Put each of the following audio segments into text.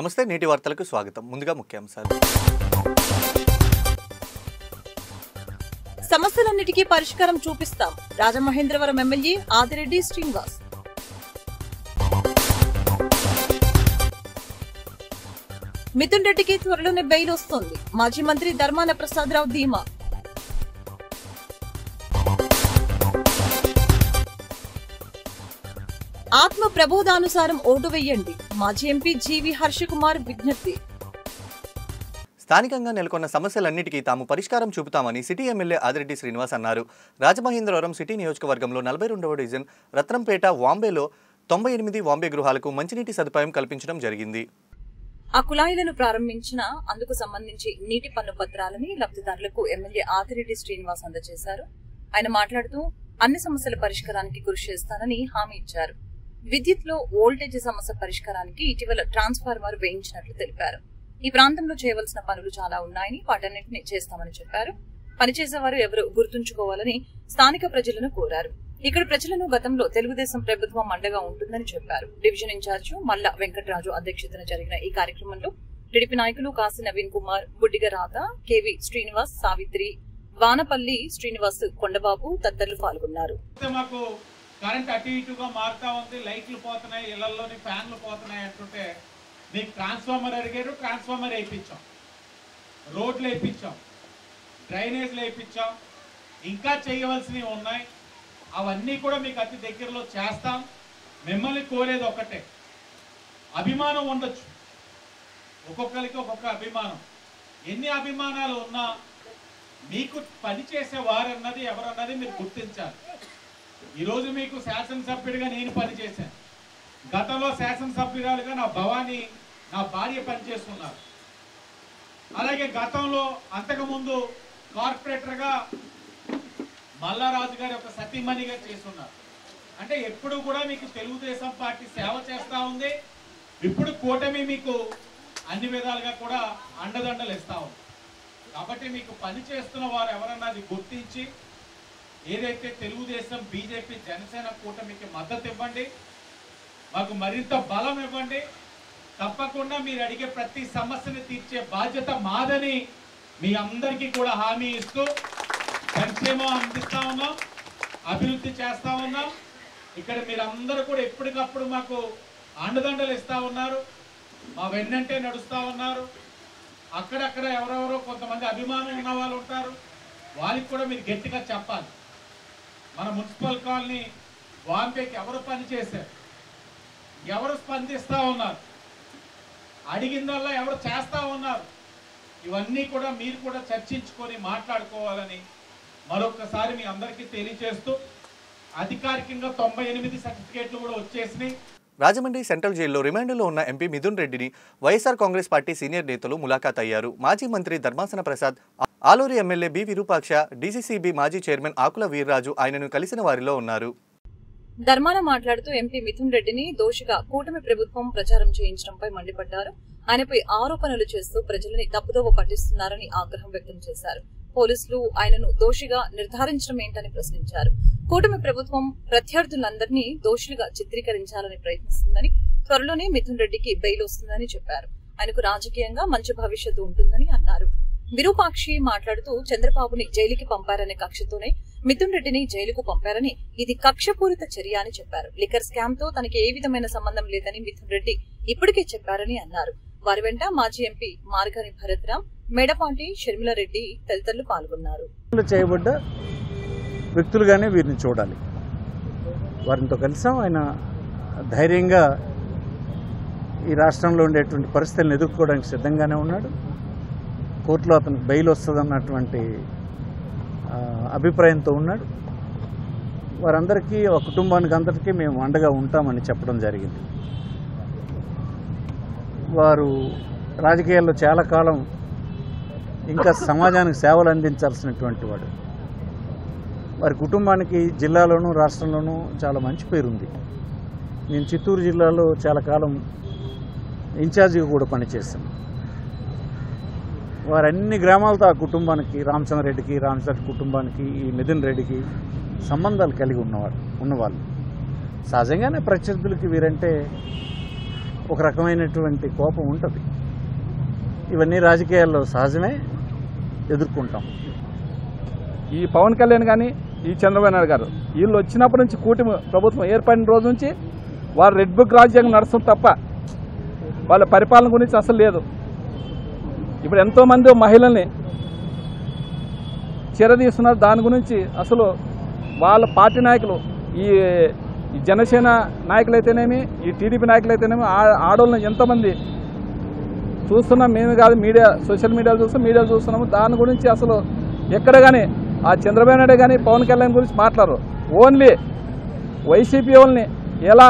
నమస్తే నేటి వార్తలకు స్వాగతం. ముందుగా ముఖ్యాంశాలు. సమస్యలన్నిటికీ పరిష్కారం చూపిస్తాం. రాజమహేంద్రవరం ఎమ్మెల్యే ఆదిరెడ్డి శ్రీనివాస్. మిథున్ రెడ్డికి త్వరలోనే బెయిల్ వస్తోంది. మాజీ మంత్రి ధర్మాన ప్రసాదరావు ధీమా. ఆత్మ ప్రబోధానుసారం ఓటు వేయండి. మాజీ ఎంపీ జీవి హర్షకుమార్ విజ్ఞప్తి. స్థానికంగా నెలకొన్న సమస్యలన్నిటికీ తాము పరిష్కారం చూపుతామని సిటీ ఎమ్మెల్యే ఆదిరెడ్డి శ్రీనివాస్ అన్నారు. రాజమహేంద్రవరం సిటీ నియోజకవర్గంలో 42వ డివిజన్ రత్నంపేట వాంబేలో 98 వాంబే గృహాలకు మంచినీటి సదుపాయం కల్పించడం జరిగింది. ఆ కుళాయిలను ప్రారంభించిన అందుకు సంబంధించి నీటి పన్ను పత్రాలని లబ్ధిదారులకు ఎమ్మెల్యే ఆదిరెడ్డి శ్రీనివాస్ అందజేశారు. ఆయన మాట్లాడుతూ అన్ని సమస్యల పరిష్కారానికి కృషి చేస్తానని హామీ ఇచ్చారు. విద్యుత్ లో వోల్టేజ్ సమస్య పరిష్కారానికి ఇటీవల ట్రాన్స్ఫార్మర్ వేయించినట్లు తెలిపారు. ఈ ప్రాంతంలో చేయవలసిన పనులు చాలా ఉన్నాయని వాటన్నింటినీ చేస్తామని చెప్పారు. పనిచేసేవారు ఎవరు గుర్తుంచుకోవాలని స్థానిక ప్రజలను కోరారు. ఇక్కడ ప్రజలను గతంలో తెలుగుదేశం ప్రభుత్వం అండగా ఉంటుందని చెప్పారు. డివిజన్ ఇన్ఛార్జి మల్ల వెంకటరాజు అధ్యక్షతన జరిగిన ఈ కార్యక్రమంలో టీడీపీ నాయకులు కాశీ నవీన్ కుమార్, బుడ్డిగ రాత, కేవీ శ్రీనివాస్, సావిత్రి, వానపల్లి శ్రీనివాస్, కొండబాబు తదితరులు పాల్గొన్నారు. కరెంట్ అటు ఇటుగా మారుతా ఉంది, లైట్లు పోతున్నాయి, ఇళ్లలోని ఫ్యాన్లు పోతున్నాయి అంటుంటే మీకు ట్రాన్స్ఫార్మర్ అడిగారు, ట్రాన్స్ఫార్మర్ వేయించాం, రోడ్లు వేయించాం, డ్రైనేజ్లు వేయించాం, ఇంకా చేయవలసినవి ఉన్నాయి. అవన్నీ కూడా మీకు అతి దగ్గరలో చేస్తాం. మిమ్మల్ని కోరేది ఒకటే, అభిమానం ఉండొచ్చు, ఒక్కొక్కరికి ఒక్కొక్క అభిమానం. ఎన్ని అభిమానాలు ఉన్నా మీకు పనిచేసే వారన్నది ఎవరన్నది మీరు గుర్తించాలి. ఈరోజు మీకు శాసనసభ్యుడిగా నేను పనిచేశాను. గతంలో శాసనసభ్యురాలుగా నా భవానీ, నా భార్య పనిచేస్తున్నారు. అలాగే గతంలో అంతకుముందు కార్పొరేటర్గా మల్లారాజు గారి ఒక సతీమణిగా చేస్తున్నారు. అంటే ఎప్పుడు కూడా మీకు తెలుగుదేశం పార్టీ సేవ చేస్తూ ఉంది. ఇప్పుడు కూటమి మీకు అన్ని విధాలుగా కూడా అండదండలు ఇస్తూ ఉంది. కాబట్టి మీకు పని చేస్తున్న వారు ఎవరన్నది గుర్తించి ఏదైతే తెలుగుదేశం, బీజేపీ, జనసేన కూటమికి మద్దతు ఇవ్వండి, మాకు మరింత బలం ఇవ్వండి. తప్పకుండా మీరు అడిగే ప్రతి సమస్యను తీర్చే బాధ్యత మాదని మీ అందరికీ కూడా హామీ ఇస్తూ సంక్షేమం అందిస్తా ఉన్నాం, అభివృద్ధి చేస్తా ఉన్నాం. ఇక్కడ మీరందరూ కూడా ఎప్పటికప్పుడు మాకు అండదండలు ఇస్తా ఉన్నారు, మా వెన్నంటే నడుస్తూ ఉన్నారు. అక్కడక్కడ ఎవరెవరో కొంతమంది అభిమానం ఉన్న వాళ్ళు ఉంటారు, వాళ్ళకి కూడా మీరు గట్టిగా చెప్పాలి. మన మున్సిపల్ కాలనీ వాంపేకి ఎవరు పని చేశారు, ఎవరు స్పందిస్తూ ఉన్నారు, అడిగిందల్లా ఎవరు చేస్తూ ఉన్నారు, ఇవన్నీ కూడా మీరు కూడా చర్చించుకొని మాట్లాడుకోవాలని మరొకసారి మీ అందరికీ తెలియజేస్తూ అధికారికంగా 98 సర్టిఫికేట్లు కూడా వచ్చేసినాయి. రాజమండ్రి సెంట్రల్ జైల్లో రిమాండ్లో ఉన్న ఎంపీ మిథున్ రెడ్డిని వైఎస్ఆర్ కాంగ్రెస్ పార్టీ సీనియర్ నేతలు ములాఖాత్ అయ్యారు. మాజీ మంత్రి Dharmana Prasad, Aluri MLA B Virupaksha, DCCB మాజీ చైర్మన్ ఆకుల వీర్రాజు ఆయనను కలిసిన వారిలో ఉన్నారు. ధర్మాన మాట్లాడుతూ ఎంపీ మిథున్ రెడ్డిని దోషిగా కూటమి ప్రభుత్వం ప్రచారం చేయించడంపై మండిపడ్డారు. ఆయనపై ఆరోపణలు చేస్తూ ప్రజలని తప్పుదోవ పట్టిస్తున్నారని ఆగ్రహం వ్యక్తం చేశారు. పోలీసులు ఆయనను దోషిగా నిర్ధారించడం ఏంటని ప్రశ్నించారు. కూటమి ప్రభుత్వం ప్రత్యర్థులందరినీ దోషులుగా చిత్రీకరించాలని ప్రయత్నిస్తుందని, త్వరలోనే మిథున్ రెడ్డికి బెయిల్ వస్తుందని చెప్పారు. ఆయనకు రాజకీయంగా మంచి భవిష్యత్తు ఉంటుందని అన్నారు. విరూపాక్షి మాట్లాడుతూ చంద్రబాబుని జైలుకి పంపారనే కక్షతోనే మిథున్ రెడ్డిని జైలుకు పంపారని, ఇది కక్షపూరిత చర్య అని చెప్పారు. లిక్కర్ స్కామ్ తో తనకి ఏ విధమైన సంబంధం లేదని మిథున్ రెడ్డి ఇప్పటికే చెప్పారని అన్నారు. వారి వెంట మాజీ ఎంపీ మార్గాని భరత్రాం, మేడపాటి షర్మిలారెడ్డి తదితరులు పాల్గొన్నారు. చేయబడ్డ వ్యక్తులుగానే వీరిని చూడాలి. వారితో కలిసాం. ఆయన ధైర్యంగా ఈ రాష్ట్రంలో ఉండేటువంటి పరిస్థితులను ఎదుర్కోవడానికి సిద్ధంగానే ఉన్నాడు. కోర్టులో అతనికి బెయిల్ వస్తుందన్నటువంటి అభిప్రాయంతో ఉన్నాడు. వారందరికీ, ఆ కుటుంబానికి అందరికీ మేము అండగా ఉంటామని చెప్పడం జరిగింది. వారు రాజకీయాల్లో చాలా కాలం ఇంకా సమాజానికి సేవలు అందించాల్సినటువంటి వాడు. వారి కుటుంబానికి జిల్లాలోనూ రాష్ట్రంలోనూ చాలా మంచి పేరుంది. నేను చిత్తూరు జిల్లాలో చాలా కాలం ఇన్ఛార్జిగా కూడా పనిచేశాను. వారన్ని గ్రామాలతో ఆ కుటుంబానికి, రామచంద్రరెడ్డికి, రామచంద్ర కుటుంబానికి, ఈ మిథున్ రెడ్డికి సంబంధాలు కలిగి ఉన్నవాళ్ళు. సహజంగానే ప్రత్యర్థులకి వీరంటే ఒక రకమైనటువంటి కోపం ఉంటుంది. ఇవన్నీ రాజకీయాల్లో సహజమే, ఎదుర్కొంటాం. ఈ పవన్ కళ్యాణ్ కానీ ఈ చంద్రబాబు నాయుడు గారు వీళ్ళు వచ్చినప్పటి నుంచి కూటమి ప్రభుత్వం ఏర్పడిన రోజు నుంచి వారు రెడ్ బుక్ రాజ్యాంగం నడుస్తుంది తప్ప వాళ్ళ పరిపాలన గురించి అసలు లేదు. ఇప్పుడు ఎంతోమంది మహిళల్ని చేరదీస్తున్నారు. దాని గురించి అసలు వాళ్ళ పార్టీ నాయకులు ఈ జనసేన నాయకులైతేనేమి, ఈ టీడీపీ నాయకులైతేనేమి ఆడవాళ్ళని ఎంతోమంది చూస్తున్నాం. మేము కాదు, మీడియా, సోషల్ మీడియాలో చూస్తాం, మీడియాలో చూస్తున్నాము. దాని గురించి అసలు ఎక్కడ కానీ ఆ చంద్రబాబు నాయుడు కానీ పవన్ కళ్యాణ్ గురించి మాట్లాడరు. ఓన్లీ వైసీపీ వాళ్ళని ఎలా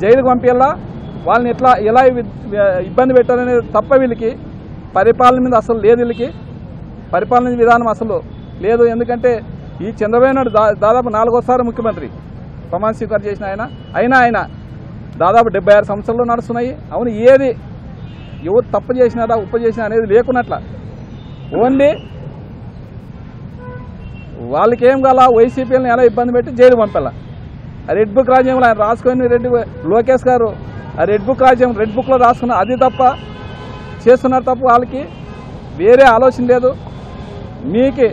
జైలుకు పంపేలా, వాళ్ళని ఎలా ఇబ్బంది పెట్టాలనేది తప్ప వీళ్ళకి పరిపాలన మీద అసలు లేదు. వీళ్ళకి పరిపాలన విధానం అసలు లేదు. ఎందుకంటే ఈ చంద్రబాబు నాయుడు దాదాపు 4వ ముఖ్యమంత్రి ప్రమాణ స్వీకారం చేసిన ఆయన దాదాపు 76 సంవత్సరాలు నడుస్తున్నాయి. అవును, ఏది ఎవరు తప్పు చేసినారా ఉప్పు చేసినా అనేది లేకున్నట్ల ఓన్లీ వాళ్ళకి ఏం కావాలా వైసీపీని ఎలా ఇబ్బంది పెట్టి జైలు పంపాల. రెడ్ బుక్ రాజ్యాంగంలో ఆయన రాసుకొని లోకేష్ గారు ఆ రెడ్ బుక్ రాజ్యాంగం రెడ్ బుక్లో రాసుకున్నారు. అది తప్ప చేస్తున్నారు తప్ప వాళ్ళకి వేరే ఆలోచన లేదు. మీకు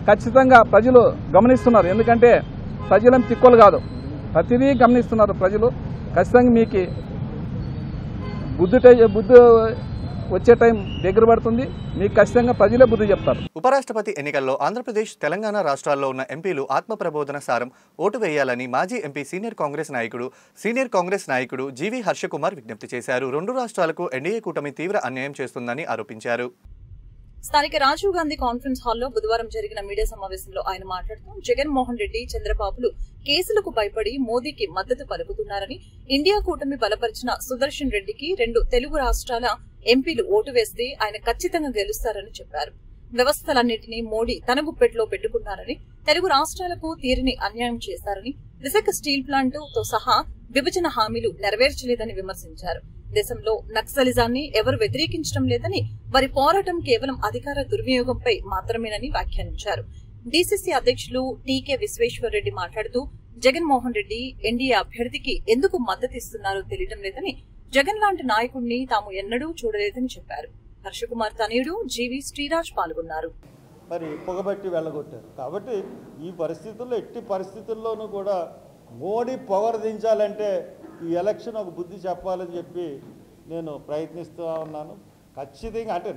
ఖచ్చితంగా ప్రజలు గమనిస్తున్నారు. ఎందుకంటే ప్రజలేం తిక్కులు కాదు, ప్రతిదీ గమనిస్తున్నారు ప్రజలు. ఖచ్చితంగా మీకు బుద్ధి వచ్చే టైం దగ్గర పడుతుంది. మీకు ఖచ్చితంగా ప్రజలే బుద్ధి చెప్తారు. ఉపరాష్ట్రపతి ఎన్నికల్లో ఆంధ్రప్రదేశ్, తెలంగాణ రాష్ట్రాల్లో ఉన్న ఎంపీలు ఆత్మప్రబోధన సారం ఓటు వేయాలని మాజీ ఎంపీ సీనియర్ కాంగ్రెస్ నాయకుడు జీవీ హర్షకుమార్ విజ్ఞప్తి చేశారు. 2 రాష్ట్రాలకు ఎన్డీఏ కూటమి తీవ్ర అన్యాయం చేస్తుందని ఆరోపించారు. స్థానిక రాజీవ్ గాంధీ కాన్ఫరెన్స్ హాల్లో బుధవారం జరిగిన మీడియా సమావేశంలో ఆయన మాట్లాడుతూ జగన్మోహన్ రెడ్డి, చంద్రబాబులు కేసులకు భయపడి మోదీకి మద్దతు పలుకుతున్నారని, ఇండియా కూటమి బలపరిచిన సుదర్శన్ రెడ్డికి 2 తెలుగు రాష్ట్రాల ఎంపీలు ఓటు వేస్తే ఆయన ఖచ్చితంగా గెలుస్తారని చెప్పారు. వ్యవస్థలన్నింటినీ మోడీ తన గుప్పెట్లో పెట్టుకున్నారని, తెలుగు రాష్ట్రాలకు తీరని అన్యాయం చేశారని, విశాఖ స్టీల్ ప్లాంటుతో సహా విభజన హామీలు నెరవేర్చలేదని విమర్శించారు. దేశంలో నక్సలిజాన్ని ఎవరు వ్యతిరేకించడం లేదని, వారి పోరాటం కేవలం అధికార దుర్వినియోగంపై మాత్రమేనని వ్యాఖ్యానించారు. డీసీసీ అధ్యక్షులు టీకే విశ్వేశ్వరరెడ్డి మాట్లాడుతూ జగన్మోహన్ రెడ్డి ఎన్డీఏ అభ్యర్థికి ఎందుకు మద్దతిస్తున్నారో తెలియడం లేదని, జగన్ లాంటి నాయకుడిని తాము ఎన్నడూ చూడలేదని చెప్పారు. హర్షకుమార్ తనయుడు జీవీ శ్రీరాజ్ పాల్గొన్నారు. మరి పొగబట్టి వెళ్ళగొట్టారు. కాబట్టి ఈ పరిస్థితుల్లో ఎట్టి పరిస్థితుల్లోనూ కూడా మోడీ పొగరదించాలంటే ఈ ఎలక్షన్ ఒక బుద్ధి చెప్పాలని చెప్పి నేను ప్రయత్నిస్తూ ఉన్నాను. ఖచ్చితంగా అంటే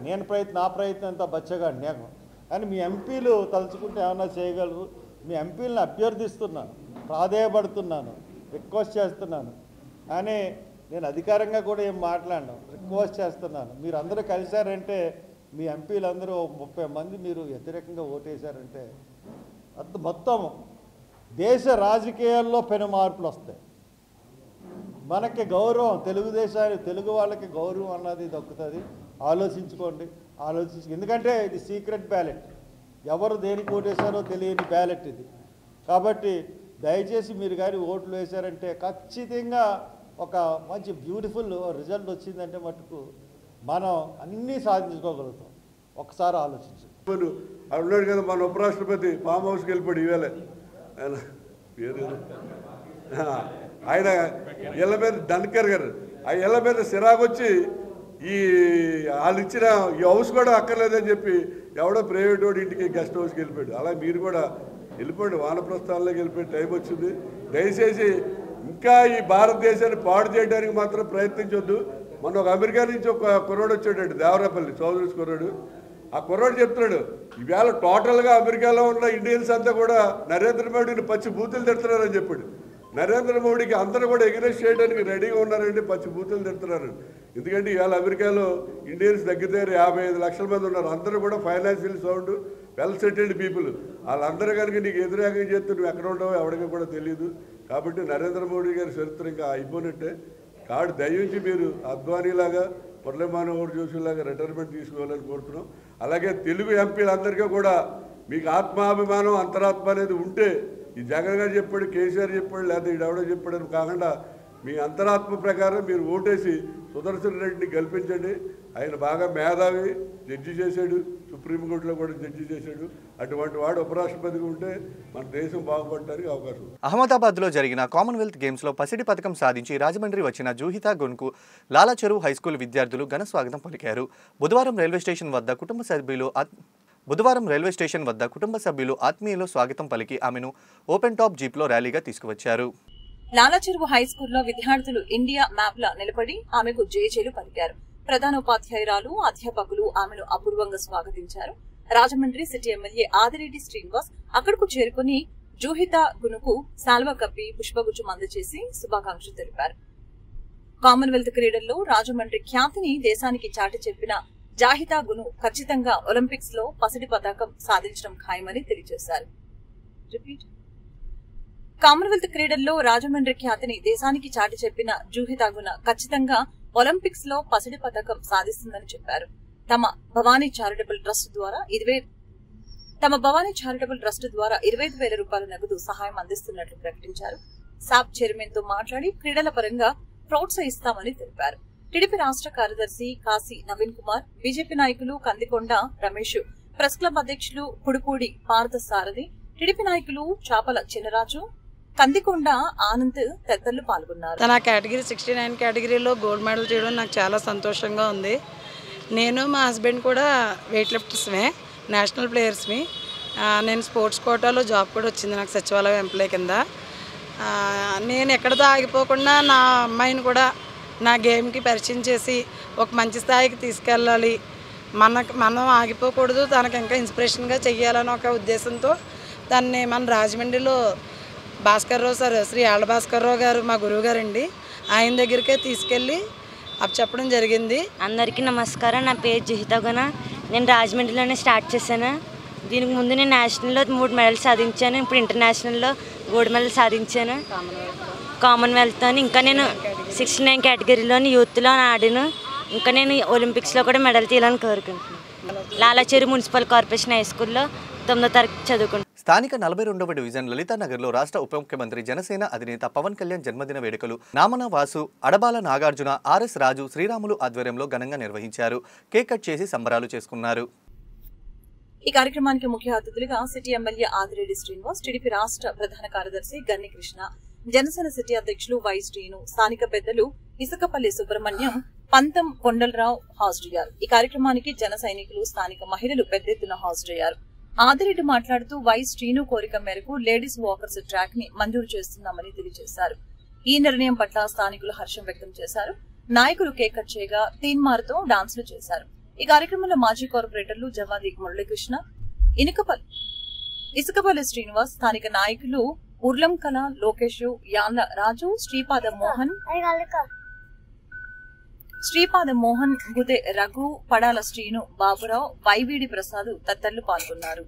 నా ప్రయత్నం అంతా బచ్చగాడు నేను, కానీ మీ ఎంపీలు తలుచుకుంటే ఏమన్నా చేయగలరు. మీ ఎంపీలను అభ్యర్థిస్తున్నాను, ప్రాధేయపడుతున్నాను, రిక్వెస్ట్ చేస్తున్నాను. కానీ నేను అధికారంగా కూడా ఏం మాట్లాడను, రిక్వెస్ట్ చేస్తున్నాను. మీరు అందరూ కలిశారంటే, మీ ఎంపీలందరూ 30 మంది మీరు వ్యతిరేకంగా ఓటేశారంటే మొత్తం దేశ రాజకీయాల్లో పెను మార్పులు వస్తాయి. మనకి గౌరవం, తెలుగు వాళ్ళకి గౌరవం అన్నది దక్కుతుంది. ఆలోచించుకోండి, ఎందుకంటే ఇది సీక్రెట్ బ్యాలెట్, ఎవరు దేనికి ఓటేశారో తెలియని బ్యాలెట్ ఇది. కాబట్టి దయచేసి మీరు కానీ ఓట్లు వేశారంటే ఖచ్చితంగా ఒక మంచి బ్యూటిఫుల్ రిజల్ట్ వచ్చిందంటే మటుకు మనం అన్నీ సాధించుకోగలుగుతాం. ఒకసారి ఆలోచించు. ఉన్నాడు కదా మన ఉపరాష్ట్రపతి ఫామ్ హౌస్కి వెళ్ళిపోయాడు ఈవేళ. ఆయన ఇళ్ళ మీద ధన్కర్ గారు ఆ ఇళ్ళ మీద సిరాకొచ్చి ఈ వాళ్ళు ఇచ్చిన ఈ హౌస్ కూడా అక్కర్లేదని చెప్పి ఎవడో ప్రైవేట్ వాడి ఇంటికి గెస్ట్ హౌస్కి వెళ్ళిపోయాడు. అలా మీరు కూడా వెళ్ళిపోండి, వానప్రస్థానంలోకి వెళ్ళిపోయే టైం వచ్చింది. దయచేసి ఇంకా ఈ భారతదేశాన్ని పాడు చేయడానికి మాత్రం ప్రయత్నించొద్దు. మొన్న ఒక అమెరికా నుంచి ఒక కుర్రోడు వచ్చాడు, దేవరాపల్లి చౌదరీస్ కుర్రోడు. ఆ కుర్రోడు చెప్తున్నాడు, ఈవేళ టోటల్గా అమెరికాలో ఉన్న ఇండియన్స్ అంతా కూడా నరేంద్ర మోడీని పచ్చి బూతులు తిడుతున్నారని చెప్పాడు. నరేంద్ర మోడీకి అందరూ కూడా ఎగ్రెస్ట్ చేయడానికి రెడీగా ఉన్నారండి, పచ్చి బూతులు తిడుతున్నారు. ఎందుకంటే ఇవాళ అమెరికాలో ఇండియన్స్ దగ్గర 55 లక్షల మంది ఉన్నారు. అందరూ కూడా financial sound, well settled people. వాళ్ళందరూ కనుక నీకు ఎదురేకం చేస్తే నువ్వు ఎక్కడ ఉంటావో ఎవరికి కూడా తెలియదు. కాబట్టి నరేంద్ర మోడీ గారి చరిత్ర ఇంకా అయిపోయినట్టే. కాబట్టి దయించి మీరు అద్వానీలాగా, మురళీమనోహర్ జోషిలాగా రిటైర్మెంట్ తీసుకోవాలని కోరుతున్నాం. అలాగే తెలుగు ఎంపీలందరికీ కూడా మీకు ఆత్మాభిమానం, అంతరాత్మ అనేది ఉంటే, ఈ జగన్ గారు చెప్పాడు, కేసీఆర్ చెప్పాడు, లేకపోతే ఈడెవడో చెప్పాడని కాకుండా మీ అంతరాత్మ ప్రకారం మీరు ఓటేసి సుదర్శన్ రెడ్డిని గెలిపించండి. ఆయన బాగా మేధావి, జడ్జి చేశాడు, సుప్రీంకోర్టులో కూడా జడ్జి చేశాడు. అటువంటి వాడు ఉపరాష్ట్రపతిగా ఉంటే మన దేశం బాగుపడటానికి అవకాశం ఉంది. అహ్మదాబాద్లో జరిగిన కామన్వెల్త్ గేమ్స్లో పసిడి పథకం సాధించి రాజమండ్రి వచ్చిన జూహితా గున్కు లాలాచెరువు హైస్కూల్ విద్యార్థులు ఘన స్వాగతం పలికారు. బుధవారం రైల్వే స్టేషన్ వద్ద కుటుంబ సభ్యులు ఆత్మీయులు స్వాగతం పలికి ఆమెను ఓపెన్ టాప్ జీప్లో ర్యాలీగా తీసుకువచ్చారు. లాలాచెరువు హైస్కూల్లో విద్యార్థులు ఇండియా మ్యాప్ లా నిలబడి ఆమెకు జేజేలు పలికారు. ప్రధానోపాధ్యాయురాలు, అధ్యాపకులు ఆమెను అపూర్వంగా స్వాగతించారు. రాజమండ్రి సిటీ ఎమ్మెల్యే ఆదిరెడ్డి శ్రీనివాస్ అక్కడకు చేరుకుని జూహితా గునుకు శాల్వా కప్పి పుష్పగుచ్చం అందజేసి శుభాకాంక్షలు తెలిపారు. కామన్వెల్త్ క్రీడల్లో రాజమండ్రి ఖ్యాతిని దేశానికి చాటి చెప్పిన జాహితా గును ఖచ్చితంగా ఒలింపిక్స్ లో పసిడి పతాకం సాధించడం ఖాయమని తెలియజేశారు. కామన్వెల్త్ క్రీడల్లో రాజమండ్రి ఖ్యాతిని దేశానికి చాటి చెప్పిన జూహితా గున ఖచ్చితంగా ఒలింపిక్స్ లో పసిడి పథకం సాధిస్తుందని చెప్పారు. తమ భవానీ చారిటబుల్ ట్రస్ట్ ద్వారా 25,000 రూపాయల నగదు సహాయం అందిస్తున్నట్లు ప్రకటించారు. సాప్ చైర్మన్ తో మాట్లాడి క్రీడల పరంగా ప్రోత్సహిస్తామని తెలిపారు. టీడీపీ రాష్ట్ర కార్యదర్శి కాశీ నవీన్ కుమార్, బీజేపీ నాయకులు కందికొండ రమేష్, ప్రెస్ క్లబ్ అధ్యక్షులు పుడుపూడి పార్థసారథి, టీడీపీ నాయకులు చాపల చిన్నరాజు, కందికొండ ఆనంద్ తదితరులు పాల్గొన్నారు. నా కేటగిరీ 69 కేటగిరీలో గోల్డ్ మెడల్ చేయడం నాకు చాలా సంతోషంగా ఉంది. నేను మా హస్బెండ్ కూడా వెయిట్ లిఫ్టర్స్మే, నేషనల్ ప్లేయర్స్మి. నేను స్పోర్ట్స్ కోటాలో జాబ్ కూడా వచ్చింది నాకు సచివాలయం ఎంప్లాయ్ కింద. నేను ఎక్కడితో ఆగిపోకుండా నా అమ్మాయిని కూడా నా గేమ్కి పరిచయం చేసి ఒక మంచి స్థాయికి తీసుకెళ్ళాలి, మనం ఆగిపోకూడదు, తనకు ఇంకా ఇన్స్పిరేషన్గా చెయ్యాలని ఒక ఉద్దేశంతో దాన్ని మన రాజమండ్రిలో భాస్కర్రావు సార్, శ్రీ ఆళ్ళ భాస్కర్రావు గారు మా గురువు గారండి, ఆయన దగ్గరికే తీసుకెళ్ళి చెప్పడం జరిగింది. అందరికీ నమస్కారం. నా పేరు జూహితా గున. నేను రాజమండ్రిలోనే స్టార్ట్ చేశాను. దీనికి ముందు నేను నేషనల్లో 3 మెడల్స్ సాధించాను. ఇప్పుడు ఇంటర్నేషనల్లో గోల్డ్ మెడల్ సాధించాను కామన్వెల్త్తో. ఇంకా నేను 69 కేటగిరీలోని యూత్లో ఆడాను. ఇంకా నేను ఒలింపిక్స్లో కూడా మెడల్ తీయాలని కోరుకుంటున్నాను. లాలాచెరువు మున్సిపల్ కార్పొరేషన్ హై స్కూల్లో 9వ తరగతి చదువుకుంటున్నాను. స్థానిక 42వ డివిజన్ లలితానగర్లో రాష్ట్ర ఉప ముఖ్యమంత్రి జనసేన అధినేత పవన్ కళ్యాణ్ జన్మదిన వేడుకలు నామన వాసు, అడబాల నాగార్జున, ఆర్ఎస్ రాజు, శ్రీరాములు ఆధ్వర్యంలో ఘనంగా నిర్వహించారు. కేక్ కట్ చేసి సంబరాలు చేసుకున్నారు. ఈ కార్యక్రమానికి ముఖ్య అతిథులుగా city MLA Adireddy Srinivas, TDP రాష్ట్ర ప్రధాన కార్యదర్శి గన్ని కృష్ణ, జనసేన సిటీ అధ్యక్షులు వై శ్రీను, స్థానిక పెద్దలు ఇసుకపల్లి సుబ్రహ్మణ్యం, పంతం కొండలరావు హాజరయ్యారు. ఈ కార్యక్రమానికి జన సైనికులు, స్థానిక మహిళలు పెద్ద ఎత్తున హాజరయ్యారు. ఆదిరెడ్డి మాట్లాడుతూ వై శ్రీను కోరిక మేరకు లేడీస్ వాకర్స్ ట్రాక్ ని మంజూరు చేస్తున్నామని తెలియజేశారు. ఈ నిర్ణయం పట్ల స్థానికులు హర్షం వ్యక్తం చేశారు. నాయకులు కేక్ కట్ చేయగా తీన్మార్తో డాన్సులు చేశారు. ఈ కార్యక్రమంలో మాజీ కార్పొరేటర్లు జవాది మురళీకృష్ణ, ఇసుకపల్లి శ్రీనివాస్, స్థానిక నాయకులు ఉర్లంకల లోకేష్, యాన్ల రాజు, శ్రీపాద మోహన్, గుదే రఘు, పడాల శ్రీను, బాబురావు, వైవీడి ప్రసాద్ తదితరులు పాల్గొన్నారు.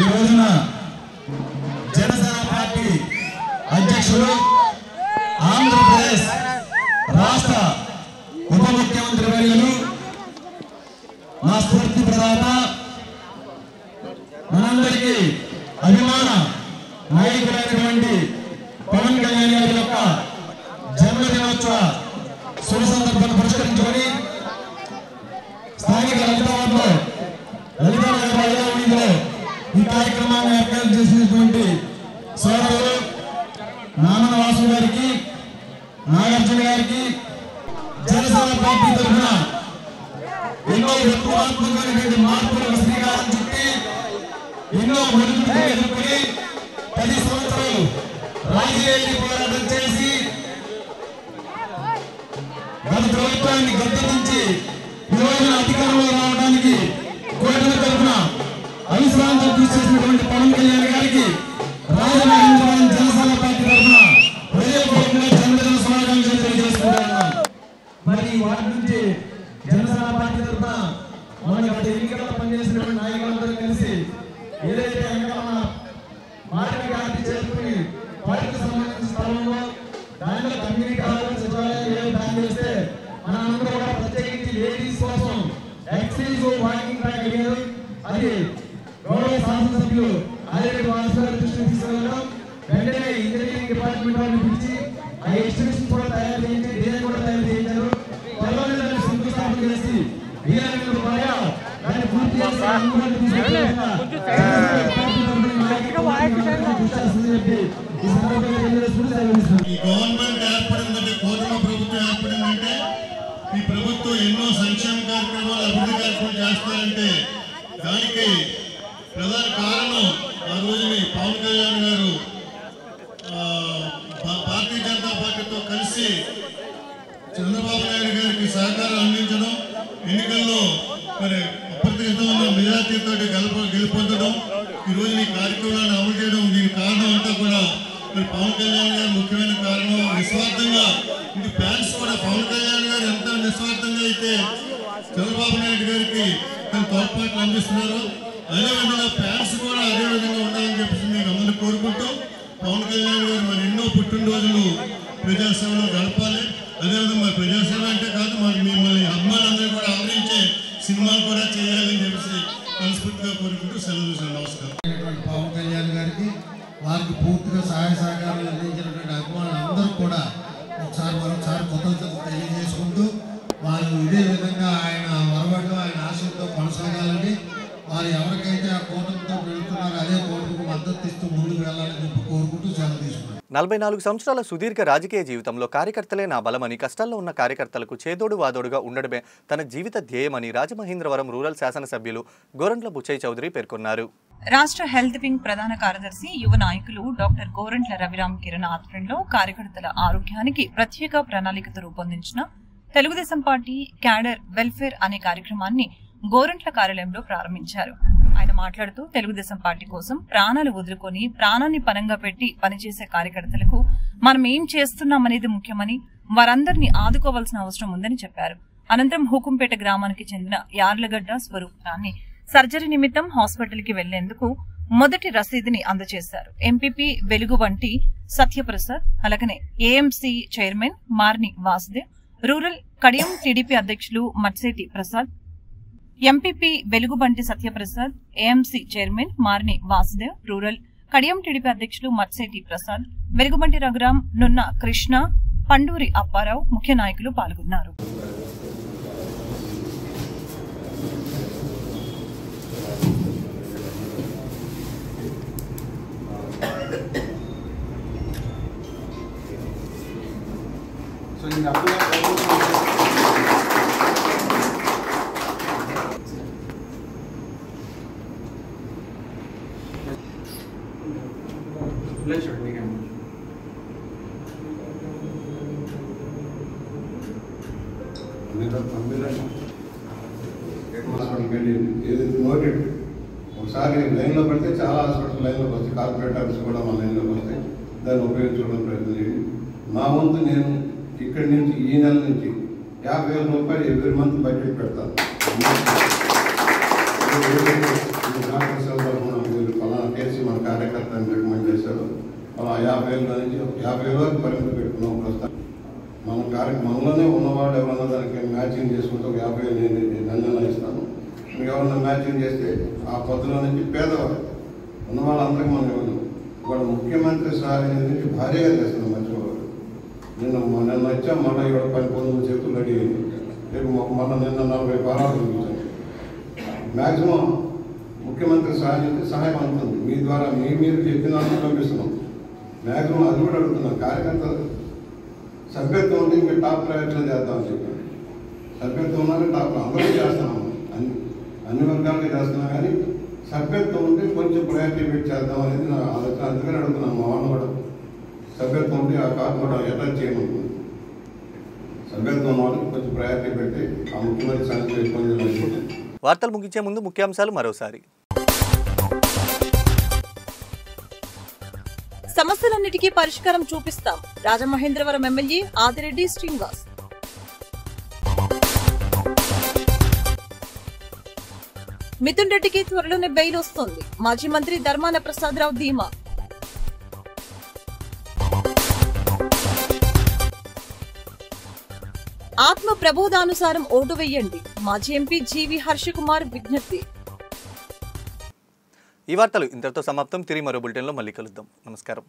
ఈ రోజున జనసేన పార్టీ అధ్యక్షులు, ఆంధ్రప్రదేశ్ రాష్ట్ర ఉప ముఖ్యమంత్రి వర్యులు, మా స్ఫూర్తి ప్రదాత, మనందరికీ అభిమాన నాయకులైనటువంటి పవన్ కళ్యాణ్ గారి యొక్క జన్మదినోత్సవ శుభ సందర్భాన్ని పురస్కరించుకొని స్థానిక లలితాబాద్లో లలితానగర్ రైల్వే ఈ కార్యక్రమాన్ని ఏర్పాటు చేసినటువంటి సోదరులు నామన వాసు గారికి, నాగార్జున గారికి, జనసేన పార్టీ తరఫున ఎన్నో విప్లవాత్మకమైనటువంటి మార్పులకు శ్రీకారం చుట్టి ఎన్నో ఒడిదుడుకులు ఎదుర్కొని 10 సంవత్సరాలు రాజకీయ పోరాటం చేసి గత ప్రభుత్వాన్ని గద్దెదించి ఈరోజు అధికారంలో రావడానికి కూటమి తరఫున అవిశ్రాంతి కృషి చేసినటువంటి పవన్ కళ్యాణ్ గారికి రాజమహేంద్రవరం జనసేన పార్టీ తరఫున హృదయపూర్వకంగా జన్మదిన శుభాకాంక్షలు తెలియజేస్తున్నాను. మరి వాటి నుంచి జనసేన పార్టీ తరఫున మన గత ఎన్నికల్లో పనిచేసినటువంటి నాయకులందరూ కలిసి ఏదైతే మార్కెట్ యార్డ్ చేసుకుని వాటికి సంబంధించిన స్థలంలో దాంట్లో కమ్యూనిటీ హాల్ సచివాలయం ప్లాన్ చేస్తే మన అందరూ కూడా ప్రత్యేకించి లేడీస్ కోసం ఎక్సైజ్ వాకింగ్ ట్రాక్ అడిగారు. అది గౌరవ శాసనసభ్యులు ఆదిరెడ్డి వారసుగారి దృష్టికి తీసుకెళ్ళడం వెంటనే ఇంజనీరింగ్ డిపార్ట్మెంట్ వాళ్ళని పిలిచి ఆ ఎస్టిమేషన్ కూడా తయారు చేయించి డిజైన్ కూడా తయారు చేయించారు. త్వరలోనే దాన్ని శంకుస్థాపన చేసి వీలైనంత బాగా దాన్ని పూర్తి చేసి అందుబాటులో తీసుకెళ్లాలని ఈ గవర్నమెంట్ ఏర్పడిందంటే కూటమి ప్రభుత్వం ఏర్పడిందంటే ఈ ప్రభుత్వం ఎన్నో సంక్షేమ కార్యక్రమాలు అభివృద్ధి కార్యక్రమాలు చేస్తారంటే దానికి ప్రధాన కారణం ఆ రోజుని పవన్ కళ్యాణ్ గారు భారతీయ జనతా పార్టీతో కలిసి చంద్రబాబు నాయుడు గారికి సహకారం అందించడం, ఎన్నికల్లో మరి అప్రతిహతమైన మెజార్టీతో గెలుపొందడం, ఈ రోజు ఈ కార్యక్రమాన్ని అమలు చేయడం, దీనికి కారణం అంతా కూడా మరి పవన్ కళ్యాణ్ గారు ముఖ్యమైన కారణం. నిస్వార్థంగా ఇది ఫ్యాన్స్ కూడా పవన్ కళ్యాణ్ గారు ఎంత నిస్వార్థంగా అయితే చంద్రబాబు నాయుడు గారికి తన తోడ్పాట్లు అందిస్తున్నారు, అదేవిధంగా ఫ్యాన్స్ కూడా అదే విధంగా ఉండాలని చెప్పేసి మీకు అందరూ కోరుకుంటూ పవన్ కళ్యాణ్ గారు మరి ఎన్నో పుట్టినరోజులు ప్రజాసేవలో గడపాలి. అదేవిధంగా మరి ప్రజాసేవ అంటే కాదు, మరి మిమ్మల్ని అమ్మాయిలందరూ కూడా ఆదరించే సినిమాలు కూడా చేయాలని చెప్పేసి మనస్ఫూర్తిగా కోరుకుంటూ సెలవు చూసాను. నమస్కారం. పవన్ కళ్యాణ్ గారికి వారికి పూర్తిగా సహాయ సహకారాలు అందించినటువంటి అభిమానులందరూ కూడా మరొకసారి కృతజ్ఞతలు తెలియజేసుకుంటూ వారు ఇదే విధంగా ఆయన వరవడ్డు ఆయన ఆశలతో కొనసాగాలని, వారు ఎవరికైతే ఆ కూటమితో వెళుతున్నారో అదే కూటమికి మద్దతు ఇస్తూ ముందుకు వెళ్ళాలని చెప్పి కోరుకుంటూ సెలవు తీసుకున్నారు. 44 సంవత్సరాల సుదీర్ఘ రాజకీయ జీవితంలో కార్యకర్తలే నా బలమని, కష్టాల్లో ఉన్న కార్యకర్తలకు చేదోడు వాదోడుగా ఉండడమే తన జీవిత ధ్యేయమని రాజమహేంద్రవరం రూరల్ శాసనసభ్యులు గోరంట్ల బుచ్చయ్య చౌదరి పేర్కొన్నారు. రాష్ట్ర హెల్త్ వింగ్ ప్రధాన కార్యదర్శి యువ నాయకులు డాక్టర్ గోరంట్ల రవిరామ్ కిరణ్ ఆధ్వర్యంలో కార్యకర్తల ఆరోగ్యానికి ప్రత్యేక ప్రణాళికతో రూపొందించిన తెలుగుదేశం పార్టీ క్యాడర్ వెల్ఫేర్ అనే కార్యక్రమాన్ని గోరంట్ల కార్యాలయంలో ప్రారంభించారు. ఆయన మాట్లాడుతూ తెలుగుదేశం పార్టీ కోసం ప్రాణాలు వదులుకొని ప్రాణాన్ని పనంగా పెట్టి పనిచేసే కార్యకర్తలకు మనం ఏం చేస్తున్నామనేది ముఖ్యమని, వారందరినీ ఆదుకోవాల్సిన అవసరం ఉందని చెప్పారు. అనంతరం హుకుంపేట గ్రామానికి చెందిన యార్లగడ్డ స్వరూపాన్ని సర్జరీ నిమిత్తం హాస్పిటల్ కి వెళ్లేందుకు మొదటి రసీదుని అందజేశారు. ఎంపీపీ వెలుగుబంటి సత్యప్రసాద్, అలాగనే AMC chairman Marni Vasudev, rural Kadiyam TDP అధ్యక్షులు Matseti Prasad, MPP Velugubanti Satyaprasad, AMC chairman Marni Vasudev, rural Kadiyam TDP అధ్యక్షులు మట్సేటి ప్రసాద్, వెలుగుబంటి రఘురాం, నున్న కృష్ణ, పండూరి అప్పారావు ముఖ్య నాయకులు పాల్గొన్నారు. ఒకసారి లైన్లో పెడితే చాలా హాస్పిటల్ లైన్లోకి వస్తాయి, కార్పొరేట్ ఆఫీస్ కూడా మన లైన్లోకి వస్తాయి. దాన్ని ఉపయోగించుకోవడం ప్రయత్నం చేయండి. నా వంతు నేను ఇక్కడి నుంచి ఈ నెల నుంచి 50,000 రూపాయలు ఎవ్రీ మంత్ బడ్జెట్ పెడతాను. మీరు ఫలానా కేసు మన కార్యకర్తని రికమెండ్ చేశారు, అలా 50,000 నుంచి 50,000 వరకు పరిమితి పెట్టుకున్నాం. ప్రస్తుతం మన మనలోనే ఉన్నవాళ్ళు ఎవరన్నా దానికి మ్యాచింగ్ చేసుకుంటే ఒక 50,000 నేను ఇస్తాను. మీకు ఎవరన్నా మ్యాచింగ్ చేస్తే ఆ పొద్దులో నుంచి పేదవాళ్ళు ఉన్న వాళ్ళందరికీ మనం ఇవ్వను. ఇవాళ ముఖ్యమంత్రి సహాయం నుంచి భారీగా చేస్తున్నాం. మర్చిపోవాలి, నిన్న వచ్చాం, మళ్ళీ ఇవాళ 10-11 చేతులు రెడీ అయింది. రేపు నిన్న 40 పరాలు చూపించాను. మ్యాక్సిమం ముఖ్యమంత్రి సహాయం అందుతుంది మీ ద్వారా. మీరు చెప్పిన పంపిస్తున్నాం. మ్యాక్సిమం అది కూడా అడుగుతున్నాం. కార్యకర్తలు సభ్యత్వం ఉంటే ఇంకా టాప్ ప్రయారిటీలో చేద్దామని చెప్పాను. సభ్యత్వం ఉన్నారని టాప్ అందరూ చేస్తున్నాము, అన్ని వర్గాలకి చేస్తున్నాం. కానీ సభ్యత్వం ఉంటే కొంచెం ప్రయారిటీ పెట్టి చేద్దాం అనేది నా ఆలోచన. అందుకని అడుగుతున్నాం. మా వాళ్ళు కూడా సభ్యత్వం ఉంటే ఆ కార్డు కూడా అటాచ్ చేయమనుకుంది. అభ్యర్థి ఉన్న వాళ్ళకి కొంచెం ప్రయారిటీ పెట్టి ఆ ముఖ్యమంత్రి సంగతి చేసుకుని. వార్తలు ముగించే ముందు ముఖ్యాంశాలు మరోసారి. సమస్యలన్నిటికీ పరిష్కారం చూపిస్తాం. రాజమహేంద్రవరం ఎమ్మెల్యే ఆదిరెడ్డి శ్రీనివాస్. మిథున్ రెడ్డికి త్వరలోనే బెయిల్ వస్తోంది. మాజీ మంత్రి ధర్మాన ప్రసాదరావు ధీమా. ఆత్మ ప్రబోధానుసారం ఓటు వేయండి. మాజీ ఎంపీ జీవి హర్షకుమార్ విజ్ఞప్తి. ఈ వార్తలు ఇంతటితో సమాప్తం. తిరిగి మరో బులెటిన్లో మళ్ళీ కలుద్దాం. నమస్కారం.